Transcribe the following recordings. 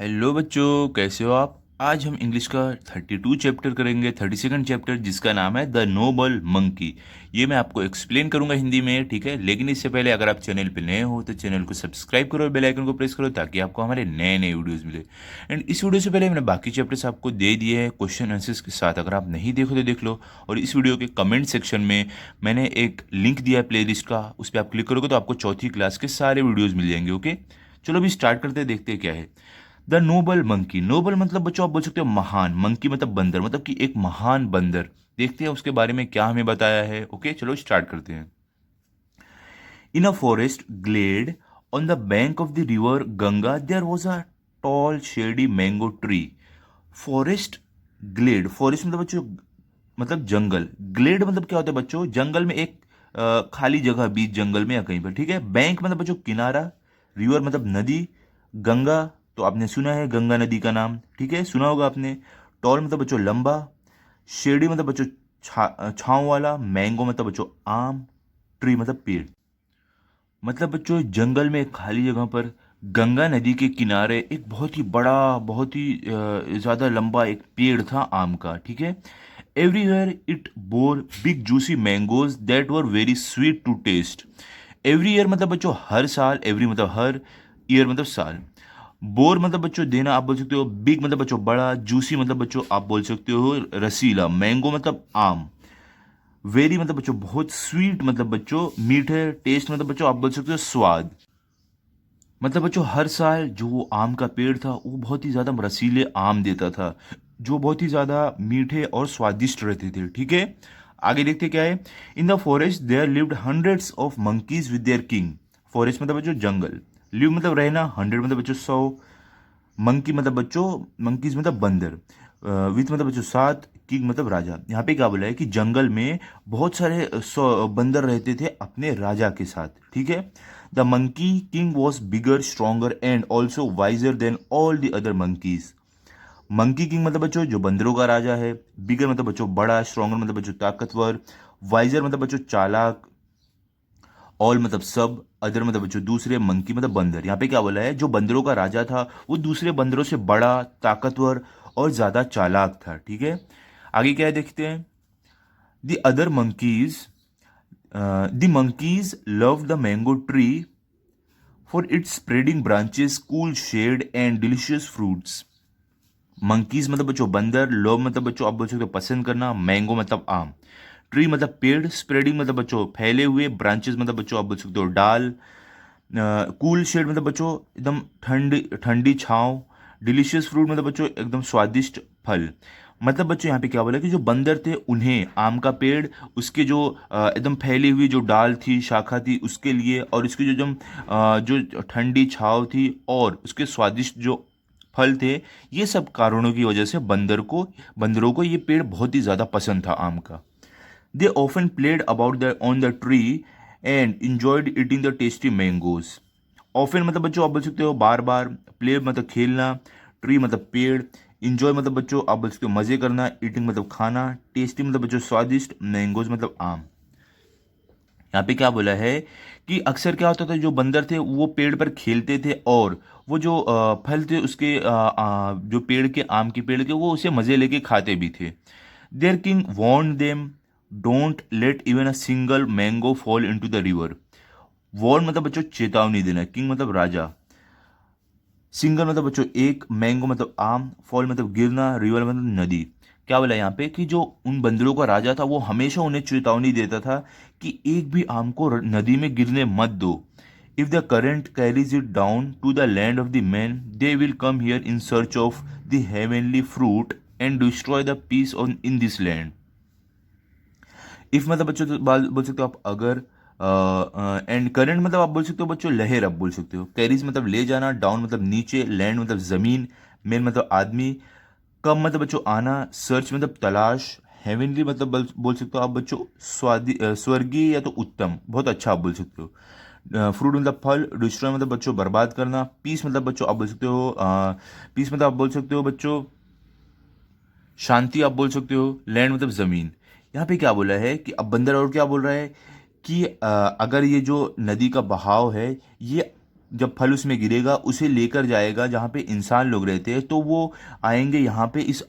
Hello बच्चों, कैसे हो आप। आज हम इंग्लिश का 32 चैप्टर करेंगे, 32nd चैप्टर, जिसका नाम है द नोबल मंकी। ये मैं आपको एक्सप्लेन करूंगा हिंदी में, ठीक है। लेकिन इससे पहले अगर आप चैनल पे नए हो तो चैनल को सब्सक्राइब करो और बेल आइकन को प्रेस करो ताकि आपको हमारे नए नए वीडियोस मिले। एंड इस वीडियो से पहले मैंने बाकी चैप्टर्स आपको दे दिए हैं क्वेश्चन आंसर्स के साथ। अगर आप नहीं देखो तो देख लो। और इस वीडियो के कमेंट सेक्शन में मैंने एक लिंक दिया है प्ले का, उस पर आप क्लिक करोगे तो आपको चौथी क्लास के सारे वीडियोज़ मिल जाएंगे। ओके, चलो अभी स्टार्ट करते हैं, देखते हैं क्या है। The Nobel monkey. नोबल मतलब बच्चों आप बोल सकते हो महान, मंकी मतलब बंदर, मतलब कि एक महान बंदर। देखते हैं उसके बारे में क्या हमें बताया है। ओके, चलो स्टार्ट करते हैं। In a forest glade on the bank of the river Ganga there was a tall shady mango tree. Forest glade, forest मतलब बच्चों मतलब जंगल, ग्लेड मतलब क्या होता है बच्चों, जंगल में एक खाली जगह बीच जंगल में या कहीं पर, ठीक है। बैंक मतलब बच्चों किनारा, रिवर मतलब नदी, गंगा तो आपने सुना है गंगा नदी का नाम, ठीक है, सुना होगा आपने। टॉल मतलब बच्चों लंबा, शेडी मतलब बच्चों छांव वाला, मैंगो मतलब बच्चों आम, ट्री मतलब पेड़। मतलब बच्चों जंगल में एक खाली जगह पर गंगा नदी के किनारे एक बहुत ही बड़ा, बहुत ही ज़्यादा लंबा एक पेड़ था आम का, ठीक है। Everywhere it bore big juicy mangoes that were very sweet to taste. Every year मतलब बच्चों हर साल, एवरी मतलब हर, ईयर मतलब साल। बोर मतलब बच्चों देना आप बोल सकते हो, बिग मतलब बच्चों बड़ा, जूसी मतलब बच्चों आप बोल सकते हो रसीला, मैंगो मतलब आम, वेरी मतलब बच्चों बहुत, स्वीट मतलब बच्चों मीठे, टेस्ट मतलब बच्चों आप बोल सकते हो स्वाद। मतलब बच्चों हर साल जो वो आम का पेड़ था वो बहुत ही ज़्यादा रसीले आम देता था, जो बहुत ही ज़्यादा मीठे और स्वादिष्ट रहते थे, ठीक है। आगे देखते क्या है। In the forest there lived hundreds of monkeys with their king. Forest मतलब बच्चों जंगल, लिव मतलब रहना, हंड्रेड मतलब बच्चों 100, मंकी मतलब बच्चों, मंकीज मतलब बंदर, विथ मतलब बच्चों सात, किंग मतलब राजा। यहाँ पे क्या बोला है कि जंगल में बहुत सारे बंदर रहते थे अपने राजा के साथ, ठीक है। The monkey king was bigger, stronger and also visor then all the other monkeys. Monkey king मतलब बच्चों जो बंदरों का राजा है, बिगर मतलब बच्चों बड़ा, स्ट्रॉन्गर मतलब बच्चों ताकतवर, वाइजर मतलब बच्चों चालाक, ऑल मतलब सब, अदर मतलब बच्चों दूसरे, मंकी मतलब बंदर। यहाँ पे क्या बोला है, जो बंदरों का राजा था वो दूसरे बंदरों से बड़ा, ताकतवर और ज्यादा चालाक था, ठीक है। आगे क्या है देखते हैं। The other monkeys, the monkeys love the mango tree for its spreading branches, cool shade and delicious fruits. Monkeys मतलब बच्चों बंदर, लव मतलब बच्चों आप बोल सकते हो पसंद करना, मैंगो मतलब आम, ट्री मतलब पेड़, स्प्रेडिंग मतलब बच्चों फैले हुए, ब्रांचेस मतलब बच्चों आप बोल सकते हो डाल, कूल शेड मतलब बच्चों एकदम ठंडी ठंडी छाँव, डिलीशियस फ्रूट मतलब बच्चों एकदम स्वादिष्ट फल। मतलब बच्चों यहाँ पे क्या बोला कि जो बंदर थे उन्हें आम का पेड़, उसके जो एकदम फैली हुई जो डाल थी, शाखा थी, उसके लिए, और इसकी जो ठंडी छाँव थी और उसके स्वादिष्ट जो फल थे, ये सब कारणों की वजह से बंदरों को ये पेड़ बहुत ही ज़्यादा पसंद था आम का। They often played about on the tree and enjoyed eating the tasty mangoes. Often मतलब बच्चों आप बोल सकते हो बार बार, प्ले मतलब खेलना, ट्री मतलब पेड़, इंजॉय मतलब बच्चों आप बोल सकते हो मजे करना, ईटिंग मतलब खाना, टेस्टी मतलब बच्चों स्वादिष्ट, मैंगोज मतलब आम। यहाँ पे क्या बोला है कि अक्सर क्या होता था, जो बंदर थे वो पेड़ पर खेलते थे और वो जो फल थे उसके जो पेड़ के, आम के पेड़ के, वो उसे मजे लेके खाते भी थे। Their king warn them don't let even a single mango fall into the river. Warn मतलब बच्चों चेतावनी देना, किंग मतलब राजा, सिंगल मतलब बच्चों एक, मैंगो मतलब आम, फॉल मतलब गिरना, रिवर मतलब नदी। क्या बोला यहाँ पे कि जो उन बंदरों का राजा था वो हमेशा उन्हें चेतावनी देता था कि एक भी आम को नदी में गिरने मत दो। If the current carries it down to the land of the man they will come here in search of the heavenly fruit and destroy the peace on in this land. If मतलब बच्चों तो बोल सकते हो आप अगर, and current मतलब आप बोल सकते हो बच्चों लहर, आप बोल सकते हो। कैरीज मतलब ले जाना, डाउन मतलब नीचे, लैंड मतलब जमीन, मैन मतलब आदमी, कम मतलब बच्चों आना, सर्च मतलब तलाश, हेवनली मतलब बोल सकते हो आप बच्चों स्वर्गीय या तो उत्तम, बहुत अच्छा आप बोल सकते हो। फ्रूट मतलब फल, डिस्ट्रॉय मतलब बच्चों बर्बाद करना, पीस मतलब बच्चों आप बोल सकते हो पीस मतलब आप बोल सकते हो बच्चों शांति आप बोल सकते हो, लैंड मतलब जमीन। यहाँ पे क्या बोला है कि अब बंदर और क्या बोल रहा है कि अगर ये जो नदी का बहाव है ये जब फल उसमें गिरेगा उसे लेकर जाएगा जहाँ पे इंसान लोग रहते हैं, तो वो आएंगे यहाँ पे इस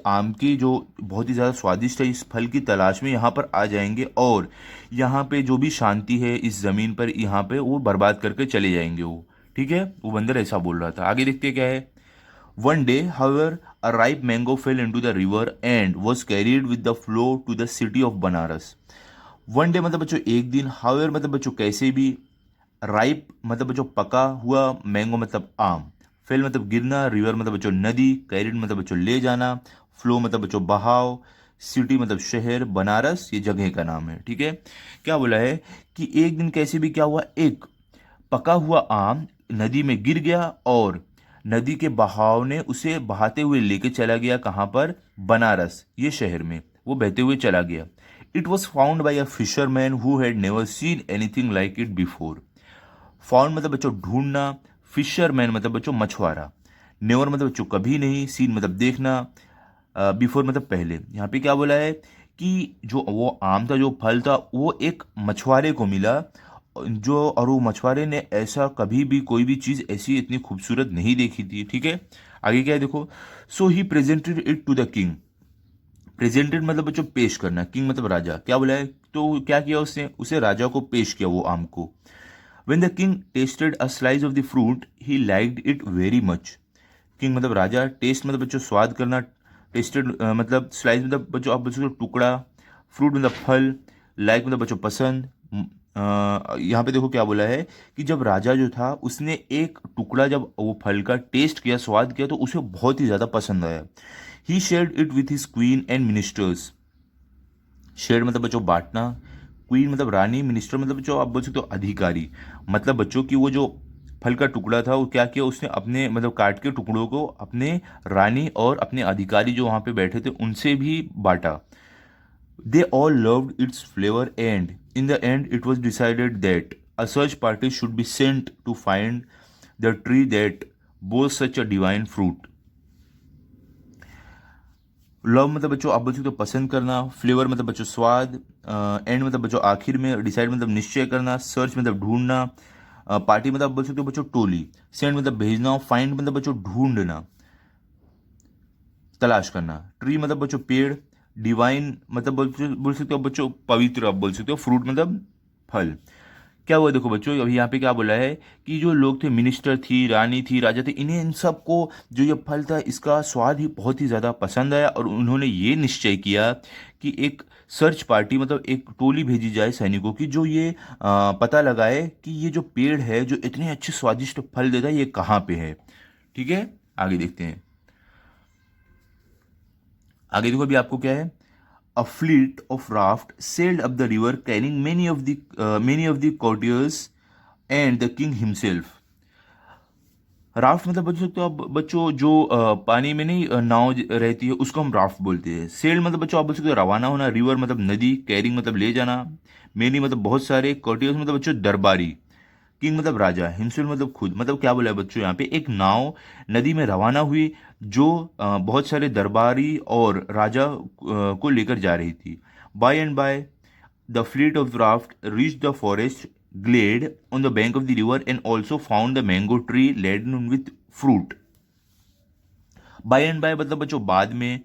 आम की जो बहुत ही ज़्यादा स्वादिष्ट है इस फल की तलाश में यहाँ पर आ जाएंगे, और यहाँ पे जो भी शांति है इस ज़मीन पर यहाँ पे वो बर्बाद करके चले जाएंगे वो। ठीक है, वो बंदर ऐसा बोल रहा था। आगे देखते हैं क्या है। One day however a ripe mango fell into the river and was carried with the flow to the city of Banaras. One day मतलब बच्चों एक दिन, हाउएवर मतलब बच्चों कैसे भी, राइप मतलब बच्चों पका हुआ, मैंगो मतलब आम, फेल मतलब गिरना, रिवर मतलब बच्चों नदी, कैरिड मतलब बच्चों ले जाना, फ्लो मतलब बच्चों बहाव, सिटी मतलब शहर, बनारस ये जगह का नाम है। ठीक है, क्या बोला है कि एक दिन कैसे भी क्या हुआ, एक पका हुआ आम नदी में गिर गया और नदी के बहाव ने उसे बहाते हुए लेके चला गया कहाँ पर, बनारस ये शहर में वो बहते हुए चला गया। It was found by a fisherman who had never seen anything like it before. Found मतलब बच्चों ढूंढना, फिशरमैन मतलब बच्चों मछुआरा, नेवर मतलब बच्चों कभी नहीं, सीन मतलब देखना, बिफोर मतलब पहले। यहाँ पे क्या बोला है कि जो वो आम था, जो फल था, वो एक मछुआरे को मिला जो, और वो मछुआरे ने ऐसा कभी भी कोई भी चीज़ ऐसी इतनी खूबसूरत नहीं देखी थी। ठीक है, आगे क्या है देखो। So he presented it to the king. Presented मतलब बच्चों पेश करना, किंग मतलब राजा। क्या बोला है, तो क्या किया उसने, उसे राजा को पेश किया वो आम को। When the king tasted a slice of the fruit, he liked it very much। King मतलब राजा, टेस्ट मतलब बच्चों स्वाद करना, टेस्टेड मतलब स्लाइस मतलब बच्चों आप बच्चों टुकड़ा, फ्रूट मतलब फल, लाइक मतलब बच्चों पसंद। यहाँ पे देखो क्या बोला है कि जब राजा जो था उसने एक टुकड़ा जब वो फल का टेस्ट किया, स्वाद किया, तो उसे बहुत ही ज़्यादा पसंद आया। He shared it with his queen and ministers. Share मतलब बच्चों बांटना, क्वीन मतलब रानी, मिनिस्टर मतलब बच्चों आप बोल सकते हो अधिकारी। मतलब बच्चों की वो जो फल का टुकड़ा था वो क्या किया उसने, अपने मतलब काट के टुकड़ों को अपने रानी और अपने अधिकारी जो वहाँ पे बैठे थे उनसे भी बांटा। They all loved its flavour and in the end it was decided that a search party should be sent to find the tree that both such a divine fruit. Love मतलब बच्चों आप बोल सकते हो पसंद करना, फ्लेवर मतलब बच्चों स्वाद, एंड मतलब बच्चों आखिर में, डिसाइड मतलब निश्चय करना, सर्च मतलब ढूंढना, पार्टी मतलब आप बोल सकते हो बच्चों टोली, सेंड मतलब भेजना, फाइंड मतलब बच्चों ढूंढना, तलाश करना, ट्री मतलब बच्चों पेड़, डिवाइन मतलब बोल सकते हो बच्चों पवित्र, आप बोल सकते हो, फ्रूट मतलब फल। क्या हुआ देखो बच्चों, अभी यहाँ पे क्या बोला है कि जो लोग थे, मिनिस्टर थी, रानी थी, राजा थे, इन्हें इन सबको जो ये फल था इसका स्वाद ही बहुत ही ज़्यादा पसंद आया, और उन्होंने ये निश्चय किया कि एक सर्च पार्टी मतलब एक टोली भेजी जाए सैनिकों की, जो ये पता लगाए कि ये जो पेड़ है जो इतने अच्छे स्वादिष्ट फल देता है ये कहाँ पे है। ठीक है, आगे देखते हैं। आगे देखो अभी आपको क्या है। A fleet of raft sailed up the river carrying many of the courtiers and the king himself। Raft मतलब बच्चों सकते हो आप बच्चों जो पानी में नहीं नाव रहती है उसको हम राफ्ट बोलते हैं। सेल मतलब बच्चों आप बोल सकते हो रवाना होना, रिवर मतलब नदी, कैरिंग मतलब ले जाना, मेनी मतलब बहुत सारे, कोर्टियर्स मतलब बच्चों दरबारी, किंग मतलब राजा, हिमसेल मतलब खुद। मतलब क्या बोला है बच्चों यहाँ पे, एक नाव नदी में रवाना हुई जो बहुत सारे दरबारी और राजा को लेकर जा रही थी। By and by the fleet of raft reached the forest glade on the bank of the river and also found the mango tree laden with fruit। By and by मतलब बच्चों बाद में,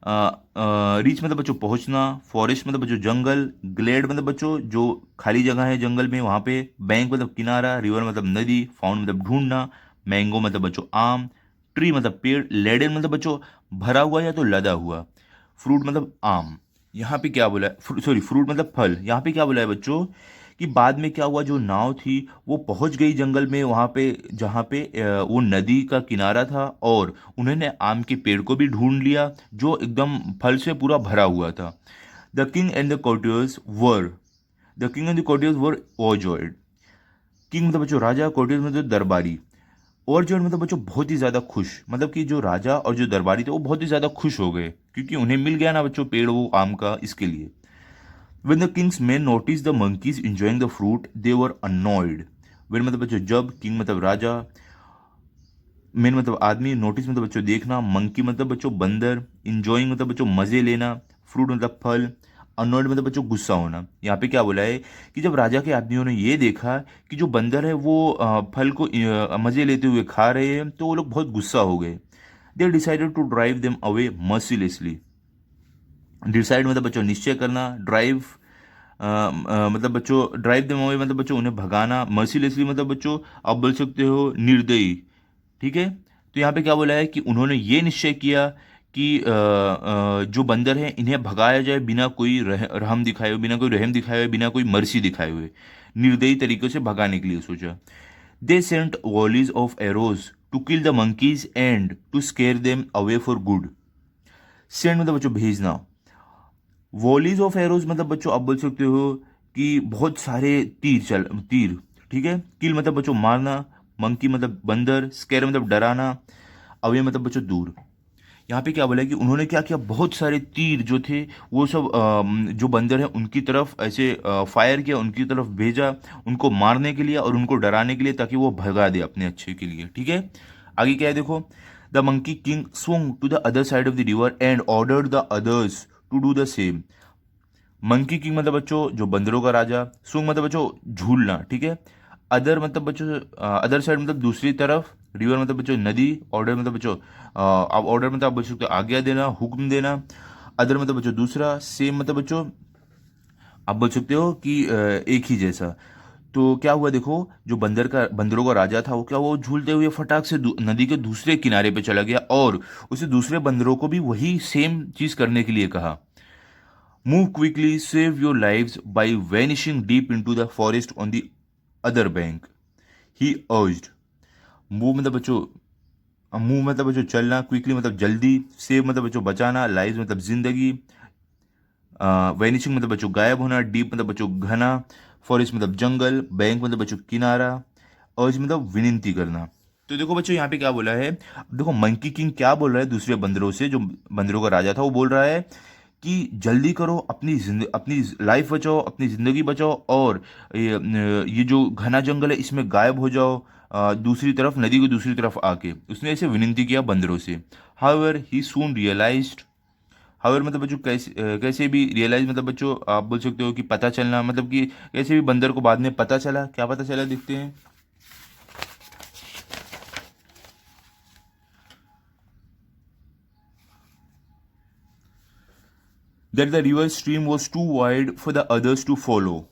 रीच मतलब बच्चों पहुंचना, फॉरेस्ट मतलब बच्चों जंगल, Glade मतलब बच्चों जो खाली जगह है जंगल में वहाँ पे, बैंक मतलब किनारा, रिवर मतलब नदी, फाउंड मतलब ढूंढना, मैंगो मतलब बच्चों आम, ट्री मतलब पेड़, लेडन मतलब बच्चों भरा हुआ या तो लदा हुआ, फ्रूट मतलब आम। यहाँ पे क्या बोला है, सॉरी फ्रूट मतलब फल। यहाँ पे क्या बोला है बच्चों कि बाद में क्या हुआ, जो नाव थी वो पहुंच गई जंगल में वहाँ पे जहाँ पे वो नदी का किनारा था, और उन्होंने आम के पेड़ को भी ढूंढ लिया जो एकदम फल से पूरा भरा हुआ था। The king and the courtiers were the king and the courtiers were overjoyed. King मतलब बच्चों राजा, कोर्टियर्स मतलब दरबारी, ओवरजॉयड मतलब बच्चों बहुत ही ज़्यादा खुश, मतलब कि जो राजा और जो दरबारी थे वो बहुत ही ज़्यादा खुश हो गए क्योंकि उन्हें मिल गया ना बच्चों पेड़ वो आम का, इसके लिए। When the king's men noticed the monkeys enjoying the fruit, they were annoyed। When मतलब बच्चों जब, किंग मतलब राजा, मेन मतलब आदमी, नोटिस मतलब बच्चों देखना, मंकी मतलब बच्चों बंदर, इंजॉइंग मतलब बच्चों मजे लेना, फ्रूट मतलब फल, अनॉयड मतलब बच्चों गुस्सा होना। यहाँ पे क्या बोला है कि जब राजा के आदमियों ने ये देखा कि जो बंदर है वो फल को मजे लेते हुए खा रहे हैं, तो वो लोग बहुत गुस्सा हो गए। They decided to drive them away mercilessly. Decide मतलब बच्चों निश्चय करना, ड्राइव मतलब बच्चों ड्राइव देम अवे मतलब बच्चों उन्हें भगाना, मर्सीलेसली मतलब बच्चों आप बोल सकते हो निर्दयी। ठीक है, तो यहाँ पे क्या बोला है कि उन्होंने ये निश्चय किया कि जो बंदर हैं इन्हें भगाया जाए बिना कोई रहम दिखाए हुए, बिना कोई रहम दिखाए हुए, बिना कोई मर्सी दिखाए हुए, निर्दयी तरीके से भगाने के लिए सोचा। They sent volleys of arrows to kill the monkeys and to scare them away for good. Sent मतलब बच्चों भेजना, वॉलीज ऑफ एरोज मतलब बच्चों आप बोल सकते हो कि बहुत सारे तीर। ठीक है, किल मतलब बच्चों मारना, मंकी मतलब बंदर, स्केयर मतलब डराना, अवे मतलब बच्चों दूर। यहाँ पे क्या बोला है कि उन्होंने क्या किया, बहुत सारे तीर जो थे वो सब जो बंदर हैं उनकी तरफ ऐसे फायर किया, उनकी तरफ भेजा, उनको मारने के लिए और उनको डराने के लिए, ताकि वो भगा दे अपने अच्छे के लिए। ठीक है, आगे क्या है देखो। The monkey king swung to the other side of the river and ordered the others to do the same. Monkey king मतलब बच्चों जो बंदरों का राजा, swung मतलब बच्चों झूलना। ठीक है, अदर मतलब बच्चों अदर साइड मतलब दूसरी तरफ, रिवर मतलब बच्चों नदी, ऑर्डर मतलब बच्चों आप ऑर्डर मतलब आप बोल सकते हो आज्ञा देना, हुक्म देना, अदर मतलब बच्चों दूसरा, सेम मतलब बच्चों आप बोल सकते हो कि एक ही जैसा। तो क्या हुआ देखो, जो बंदरों का राजा था वो क्या हुआ, वो झूलते हुए फटाक से नदी के दूसरे किनारे पे चला गया और उसे दूसरे बंदरों को भी वही सेम चीज करने के लिए कहा। Move quickly, save your lives by vanishing deep into the forest on the other bank, he urged. Move मतलब बच्चों मूव मतलब बच्चों चलना, क्विकली मतलब जल्दी, सेव मतलब बच्चों बचाना, लाइव मतलब जिंदगी, वैनिशिंग मतलब बच्चों गायब होना, डीप मतलब बच्चों घना, फॉरेस्ट मतलब जंगल, बैंक मतलब बच्चों किनारा, अर्ज मतलब विनती करना। तो देखो बच्चों यहाँ पे क्या बोला है, देखो मंकी किंग क्या बोल रहा है दूसरे बंदरों से, जो बंदरों का राजा था वो बोल रहा है कि जल्दी करो, अपनी लाइफ बचाओ, अपनी ज़िंदगी बचाओ, और ये जो घना जंगल है इसमें गायब हो जाओ, दूसरी तरफ नदी की दूसरी तरफ आके उसने ऐसे विनती किया बंदरों से। However he soon realised, however मतलब बच्चों कैसे भी, रियलाइज मतलब बच्चों आप बोल सकते हो कि पता चलना, मतलब कि कैसे भी बंदर को बाद में पता चला, क्या पता चला देखते हैं। That the river stream was too wide for the others to follow.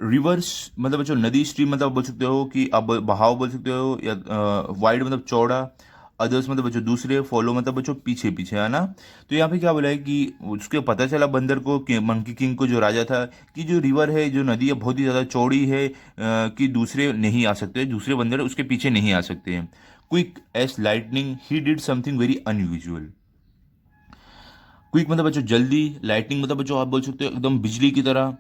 Rivers मतलब बच्चों नदी, स्ट्रीम मतलब बोल सकते हो कि आप बहाव बोल सकते हो, या वाइड मतलब चौड़ा, अदर्स मतलब बच्चों दूसरे, फॉलो मतलब बच्चों पीछे पीछे, है ना। तो यहाँ पे क्या बोला है कि उसके पता चला बंदर को, कि मंकी किंग को जो राजा था, कि जो रिवर है, जो नदी है बहुत ही ज़्यादा चौड़ी है, कि दूसरे नहीं आ सकते, दूसरे बंदर उसके पीछे नहीं आ सकते हैं। Quick S lightning he did something very unusual. Quick मतलब बच्चों जल्दी, लाइटनिंग मतलब बच्चों आप बोल सकते हो एकदम बिजली की तरह,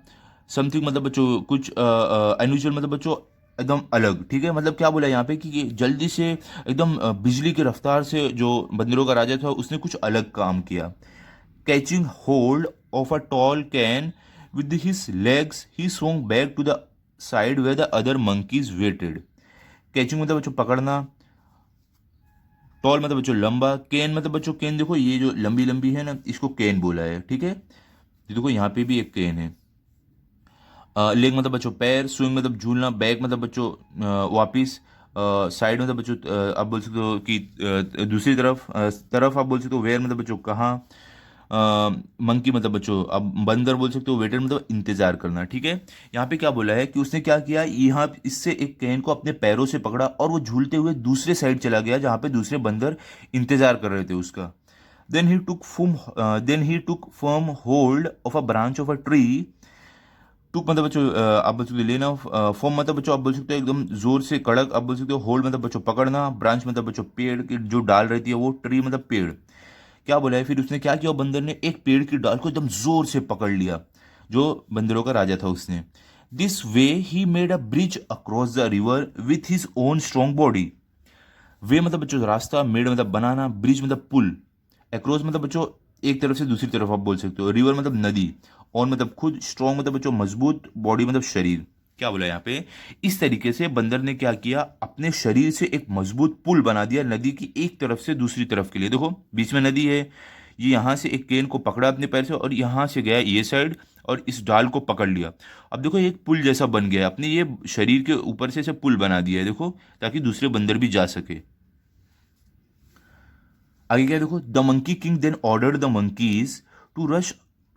समथिंग मतलब बच्चों कुछ अनयूजुअल मतलब बच्चों एकदम अलग। ठीक है, मतलब क्या बोला यहाँ पे कि ये जल्दी से एकदम बिजली की रफ्तार से जो बंदरों का राजा था उसने कुछ अलग काम किया। Catching hold of a tall cane with his legs he swung back to the side where the other monkeys waited. Catching मतलब बच्चों पकड़ना, टॉल मतलब बच्चों लंबा, केन मतलब बच्चों केन देखो ये जो लंबी लंबी है ना इसको केन बोला है। ठीक है, ये देखो यहाँ पे भी एक केन है। लेग मतलब बच्चों पैर, स्विंग मतलब झूलना, बैक मतलब बच्चों वापिस, साइड मतलब बच्चों आप बोल सकते हो कि दूसरी तरफ आप बोल सकते हो, वेयर मतलब बच्चों कहाँ, मंकी मतलब बच्चों अब बंदर बोल सकते हो, वेटर मतलब इंतजार करना। ठीक है, यहाँ पे क्या बोला है कि उसने क्या किया, यहाँ इससे एक कैन को अपने पैरों से पकड़ा और वो झूलते हुए दूसरे साइड चला गया जहाँ पे दूसरे बंदर इंतजार कर रहे थे उसका। Then he took firm hold of a branch of a tree. Took मतलब बच्चों आप बोल सकते हो लेना, फॉर्म मतलब बच्चों आप बोल सकते हो एकदम जोर से कड़क, आप बोल सकते हो होल्ड मतलब बच्चों पकड़ना, ब्रांच मतलब बच्चों पेड़ की जो डाल रहती है वो, ट्री मतलब पेड़। क्या बोला है फिर उसने क्या किया, बंदर ने एक पेड़ की डाल को एकदम जोर से पकड़ लिया, जो बंदरों का राजा था उसने। This way he made a bridge across the river with his own strong body. Way मतलब बच्चों रास्ता, मेड मतलब बनाना, ब्रिज मतलब पुल, अक्रॉस मतलब बच्चों एक तरफ से दूसरी तरफ आप बोल सकते हो, रिवर मतलब नदी, ऑन मतलब खुद, स्ट्रॉन्ग मतलब बच्चों मजबूत, बॉडी मतलब शरीर। क्या बोला यहाँ पे, इस तरीके से बंदर ने क्या किया, अपने शरीर से एक मजबूत पुल बना दिया नदी की एक तरफ से दूसरी तरफ के लिए। देखो बीच में नदी है, ये यहाँ से एक केन को पकड़ा अपने पैर से और यहाँ से गया ये साइड और इस डाल को पकड़ लिया। अब देखो एक पुल जैसा बन गया, अपने ये शरीर के ऊपर से इसे पुल बना दिया है देखो, ताकि दूसरे बंदर भी जा सके। आगे क्या है देखो, the monkey king then ordered the monkeys to rush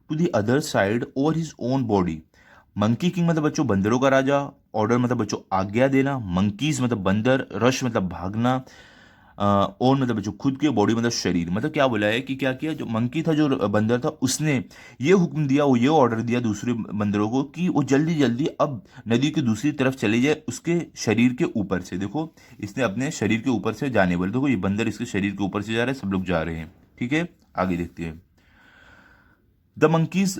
to the other side over his own body. Monkey king मतलब बच्चों बंदरों का राजा, ऑर्डर मतलब बच्चों आज्ञा देना, मंकीज मतलब बंदर, रश मतलब भागना, ओन मतलब बच्चों खुद के, बॉडी मतलब शरीर। मतलब क्या बोला है कि क्या किया, जो मंकी था जो बंदर था उसने ये हुक्म दिया, वो ये ऑर्डर दिया दूसरे बंदरों को कि वो जल्दी जल्दी अब नदी की दूसरी तरफ चले जाए उसके शरीर के ऊपर से। देखो इसने अपने शरीर के ऊपर से जाने बोले, देखो ये बंदर इसके शरीर के ऊपर से जा रहा है, सब लोग जा रहे हैं। ठीक है, आगे देखते हैं। The monkeys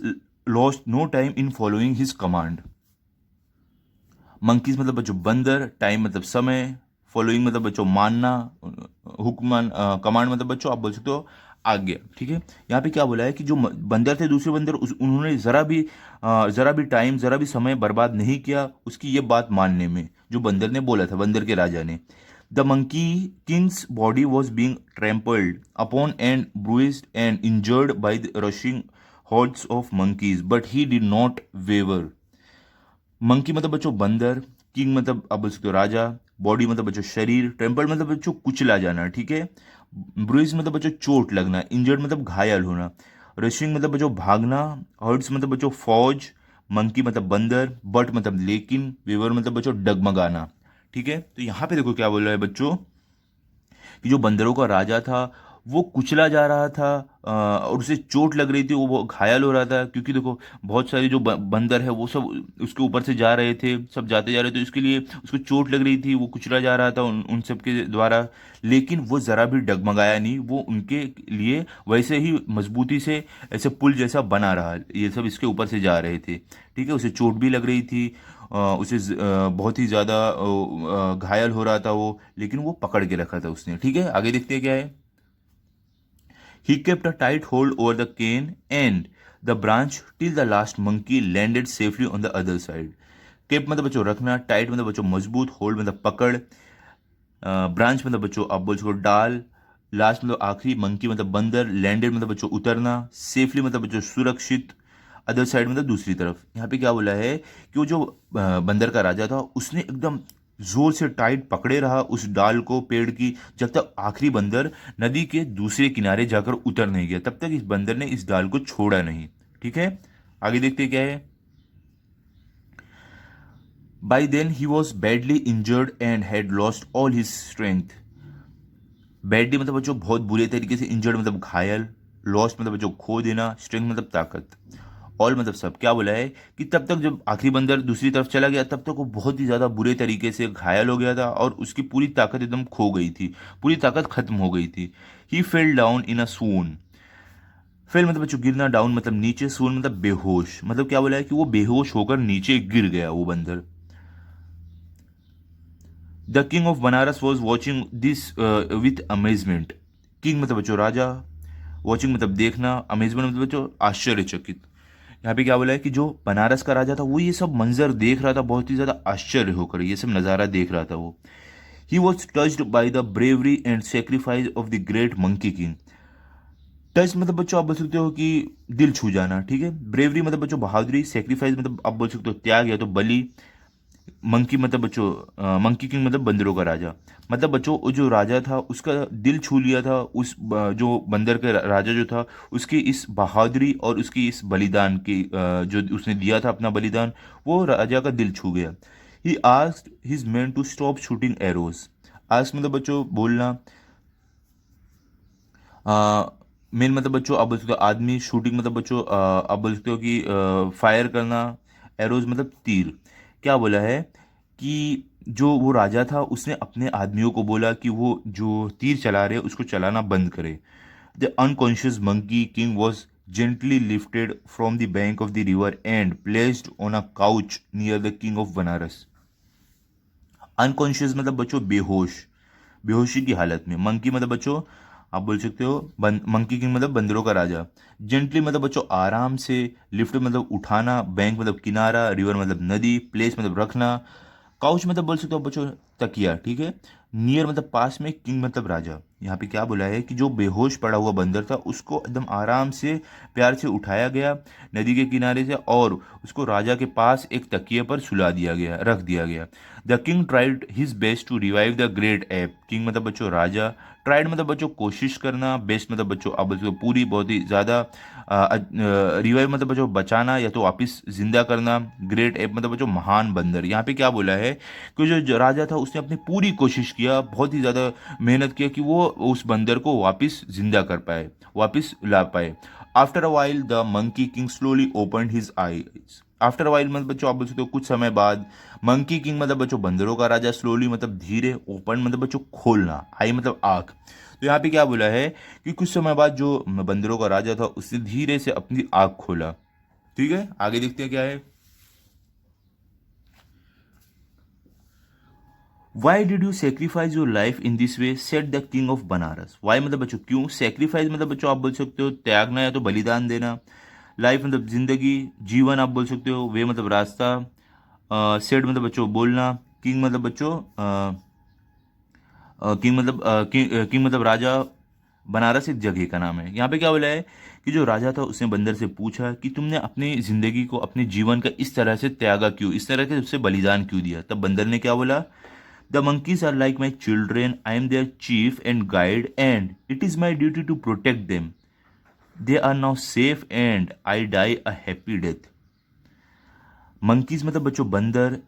lost no time in following his command. Monkeys मतलब बच्चों बंदर, टाइम मतलब समय, फॉलोइंग मतलब बच्चों मानना, हुक्म, कमांड मतलब बच्चों आप बोल सकते हो आज्ञा। ठीक है, यहाँ पे क्या बोला है कि जो बंदर थे दूसरे बंदर उन्होंने जरा भी टाइम, जरा भी समय बर्बाद नहीं किया उसकी ये बात मानने में, जो बंदर ने बोला था, बंदर के राजा ने। The monkey king's body was being trampled upon and bruised and injured by the rushing hordes of monkeys but he did not waver. Monkey मतलब बच्चों बंदर, किंग मतलब आप बोल सकते हो राजा, बॉडी मतलब बच्चों शरीर, टेम्पल मतलब बच्चों कुचला जाना। ठीक है, ब्रूइज मतलब बच्चों चोट लगना, इंजर्ड मतलब घायल होना, रशिंग मतलब बच्चों भागना, हर्ड्स मतलब बच्चों फौज, मंकी मतलब बंदर, बट मतलब लेकिन, वेवर मतलब बच्चों डगमगाना। ठीक है, तो यहाँ पे देखो क्या बोल रहा है बच्चों कि जो बंदरों का राजा था वो कुचला जा रहा था, और उसे चोट लग रही थी, वो घायल हो रहा था, क्योंकि देखो बहुत सारे जो बंदर है वो सब उसके ऊपर से जा रहे थे, सब जाते जा रहे थे, इसके लिए उसको चोट लग रही थी, वो कुचला जा रहा था उन सब के द्वारा। लेकिन वो ज़रा भी डगमगाया नहीं, वो उनके लिए वैसे ही मजबूती से ऐसे पुल जैसा बना रहा, ये सब इसके ऊपर से जा रहे थे। ठीक है, उसे चोट भी लग रही थी, बहुत ही ज़्यादा घायल हो रहा था वो, लेकिन वो पकड़ के रखा था उसने। ठीक है, आगे देखते हैं क्या है। He kept a tight hold over the cane and the branch till the last monkey landed safely on the other side. Keep मतलब बच्चों रखना, टाइट मतलब बच्चों मजबूत, होल्ड मतलब पकड़, ब्रांच मतलब बच्चों आप बोल सको डाल, लास्ट मतलब आखिरी, मंकी मतलब बंदर, लैंडेड मतलब बच्चों उतरना, सेफली मतलब बच्चों सुरक्षित, अदर साइड मतलब दूसरी तरफ। यहाँ पे क्या बोला है कि वो जो बंदर का राजा था उसने एकदम जोर से टाइट पकड़े रहा उस डाल को पेड़ की, जब तक आखिरी बंदर नदी के दूसरे किनारे जाकर उतर नहीं गया, तब तक इस बंदर ने इस डाल को छोड़ा नहीं। ठीक है, आगे देखते क्या है। By then he was badly injured and had lost all his strength. Badly मतलब बच्चों बहुत बुरे तरीके से, इंजर्ड मतलब घायल, लॉस्ट मतलब बच्चों खो देना, स्ट्रेंथ मतलब ताकत, ऑल मतलब सब। क्या बोला है कि तब तक जब आखिरी बंदर दूसरी तरफ चला गया तब तक वो बहुत ही ज़्यादा बुरे तरीके से घायल हो गया था और उसकी पूरी ताकत एकदम खो गई थी, पूरी ताकत खत्म हो गई थी। He fell down in a swoon. Fell मतलब बच्चों गिरना, डाउन मतलब नीचे, सून मतलब बेहोश। मतलब क्या बोला है कि वो बेहोश होकर नीचे गिर गया वो बंदर। The king of Banaras was watching this with amazement. King मतलब बच्चों राजा, वॉचिंग मतलब देखना, अमेजमेंट मतलब बच्चों आश्चर्यचकित। यहाँ पे क्या बोला है कि जो बनारस का राजा था वो ये सब मंजर देख रहा था, बहुत ही ज़्यादा आश्चर्य होकर ये सब नज़ारा देख रहा था वो। He was touched by the bravery and sacrifice of the great monkey king. Touch मतलब बच्चों आप बोल सकते हो कि दिल छू जाना। ठीक है, ब्रेवरी मतलब बच्चों बहादुरी, सेक्रीफाइस मतलब आप बोल सकते हो त्याग या तो बलि, मंकी मतलब बच्चों मंकी किंग मतलब बंदरों का राजा। मतलब बच्चों वो जो राजा था उसका दिल छू लिया था, जो बंदर का राजा जो था उसकी इस बहादुरी और उसकी इस बलिदान की, जो उसने दिया था अपना बलिदान, वो राजा का दिल छू गया। He asked his men to stop shooting arrows. Ask मतलब बच्चों बोलना, मेन मतलब बच्चों आप बोल सकते हो आदमी, शूटिंग मतलब बच्चों आप बोल सकते हो कि फायर करना, एरोज मतलब तीर। क्या बोला है कि जो वो राजा था उसने अपने आदमियों को बोला कि वो जो तीर चला रहे उसको चलाना बंद करे। The unconscious monkey king was gently lifted from the bank of the river and placed on a couch near the king of Banaras. Unconscious मतलब बच्चों बेहोश, बेहोशी की हालत में। मंकी मतलब बच्चों आप बोल सकते हो मंकी किंग मतलब बंदरों का राजा। जेंटली मतलब बच्चों आराम से, लिफ्ट मतलब उठाना, बैंक मतलब किनारा, रिवर मतलब नदी, प्लेस मतलब रखना, काउच मतलब बोल सकते हो बच्चों तकिया। ठीक है, नियर मतलब पास में, किंग मतलब राजा। यहाँ पे क्या बोला है कि जो बेहोश पड़ा हुआ बंदर था उसको एकदम आराम से प्यार से उठाया गया नदी के किनारे से और उसको राजा के पास एक तकिए पर सुला दिया गया, रख दिया गया। The king tried his best to revive the great ape. King मतलब बच्चों राजा, ट्राइड मतलब बच्चों कोशिश करना, बेस्ट मतलब बच्चों अब बच्चों पूरी बहुत ही ज़्यादा, रिवाइव मतलब बच्चों बचाना या तो वापस जिंदा करना, ग्रेट एप मतलब बच्चों महान बंदर। यहाँ पे क्या बोला है कि जो राजा था उसने अपनी पूरी कोशिश किया, बहुत ही ज़्यादा मेहनत किया कि वो उस बंदर को वापस जिंदा कर पाए, वापस ला पाए। After a while the monkey king slowly opened his eyes. After a while मतलब बच्चों आप बोल सकते हो कुछ समय बाद, मंकी किंग मतलब बच्चों बंदरों का राजा, स्लोली मतलब धीरे, ओपन मतलब बच्चों खोलना, आई मतलब आँख। तो यहाँ पे क्या बोला है कि कुछ समय बाद जो बंदरों का राजा था उसने धीरे से अपनी आँख खोला। ठीक है, आगे देखते हैं क्या है। Why did you sacrifice your life in this way, said the king of Banaras. Why मतलब बच्चों क्यों, सेक्रीफाइस मतलब बच्चों आप बोल सकते हो त्यागना या तो बलिदान देना, लाइफ मतलब जिंदगी, जीवन आप बोल सकते हो, वे मतलब रास्ता, सेट मतलब बच्चों बोलना, किंग मतलब बच्चों किंग मतलब राजा, बनारस एक जगह का नाम है। यहाँ पे क्या बोला है कि जो राजा था उसने बंदर से पूछा कि तुमने अपनी जिंदगी को, अपने जीवन का इस तरह से त्यागा क्यों, इस तरह के उससे बलिदान क्यों दिया। तब बंदर ने क्या बोला, the monkeys are like my children. I am their chief and guide, and it is my duty to protect them. They are now safe, and I die a happy death. Monkeys मतलब बच्चों बंदर,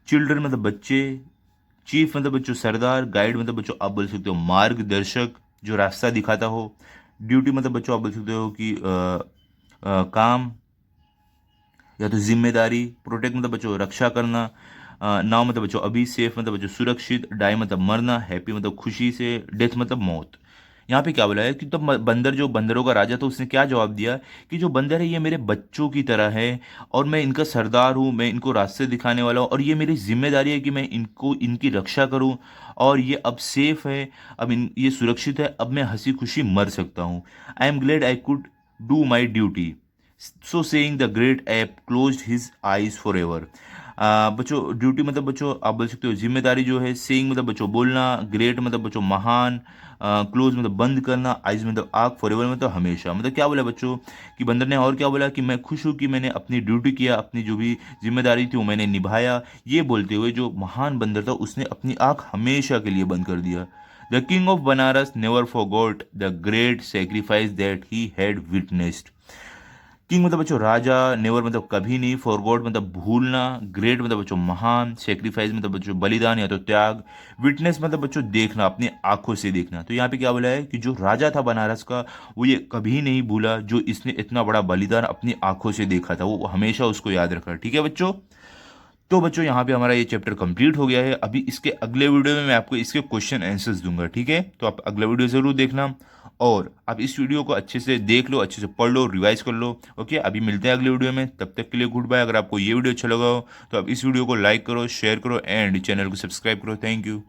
children मतलब बच्चे, chief मतलब बच्चों सरदार, guide मतलब बच्चों आप बोल सकते हो मार्गदर्शक जो रास्ता दिखाता हो, ड्यूटी मतलब बच्चों आप बोल सकते हो कि काम या तो जिम्मेदारी, प्रोटेक्ट मतलब बच्चों रक्षा करना, नाउ मतलब बच्चों अभी, सेफ मतलब बच्चों सुरक्षित, डाई मतलब मरना, हैप्पी मतलब खुशी से, डेथ मतलब मौत। यहाँ पे क्या बोला है कि तब बंदर, जो बंदरों का राजा था, उसने क्या जवाब दिया कि जो बंदर है ये मेरे बच्चों की तरह है और मैं इनका सरदार हूँ, मैं इनको रास्ते दिखाने वाला हूँ और ये मेरी जिम्मेदारी है कि मैं इनको, इनकी रक्षा करूँ। और ये अब सेफ है, अब ये सुरक्षित है, अब मैं हंसी खुशी मर सकता हूँ। I am Glade I could do my duty. So saying the great app closed his eyes for ever. बच्चों ड्यूटी मतलब बच्चों आप बोल सकते हो जिम्मेदारी जो है, सेइंग मतलब बच्चों बोलना, ग्रेट मतलब बच्चों महान, क्लोज मतलब बंद करना, आइज मतलब आग, फॉर एवर मतलब हमेशा। मतलब क्या बोला बच्चों कि बंदर ने और क्या बोला कि मैं खुश हूँ कि मैंने अपनी ड्यूटी किया, अपनी जो भी जिम्मेदारी थी वो मैंने निभाया। ये बोलते हुए जो महान बंदर था उसने अपनी आँख हमेशा के लिए बंद कर दिया। The king of Banaras never forgot the great sacrifice that he had witnessed. King मतलब बच्चों राजा, नेवर मतलब कभी नहीं, फॉरगॉट मतलब भूलना, ग्रेट मतलब बच्चों महान, सेक्रीफाइस मतलब बच्चों बलिदान या तो त्याग, विटनेस मतलब बच्चों देखना, अपनी आंखों से देखना। तो यहाँ पे क्या बोला है कि जो राजा था बनारस का वो ये कभी नहीं भूला जो इसने इतना बड़ा बलिदान अपनी आंखों से देखा था, वो हमेशा उसको याद रखा। ठीक है बच्चों, तो बच्चों यहाँ पे हमारा ये चैप्टर कंप्लीट हो गया है। अभी इसके अगले वीडियो में मैं आपको इसके क्वेश्चन आंसर्स दूंगा। ठीक है, तो आप अगला वीडियो ज़रूर देखना और आप इस वीडियो को अच्छे से देख लो, अच्छे से पढ़ लो, रिवाइज कर लो। ओके, अभी मिलते हैं अगले वीडियो में, तब तक के लिए गुड बाय। अगर आपको ये वीडियो अच्छा लगा हो तो आप इस वीडियो को लाइक करो, शेयर करो एंड चैनल को सब्सक्राइब करो। Thank you.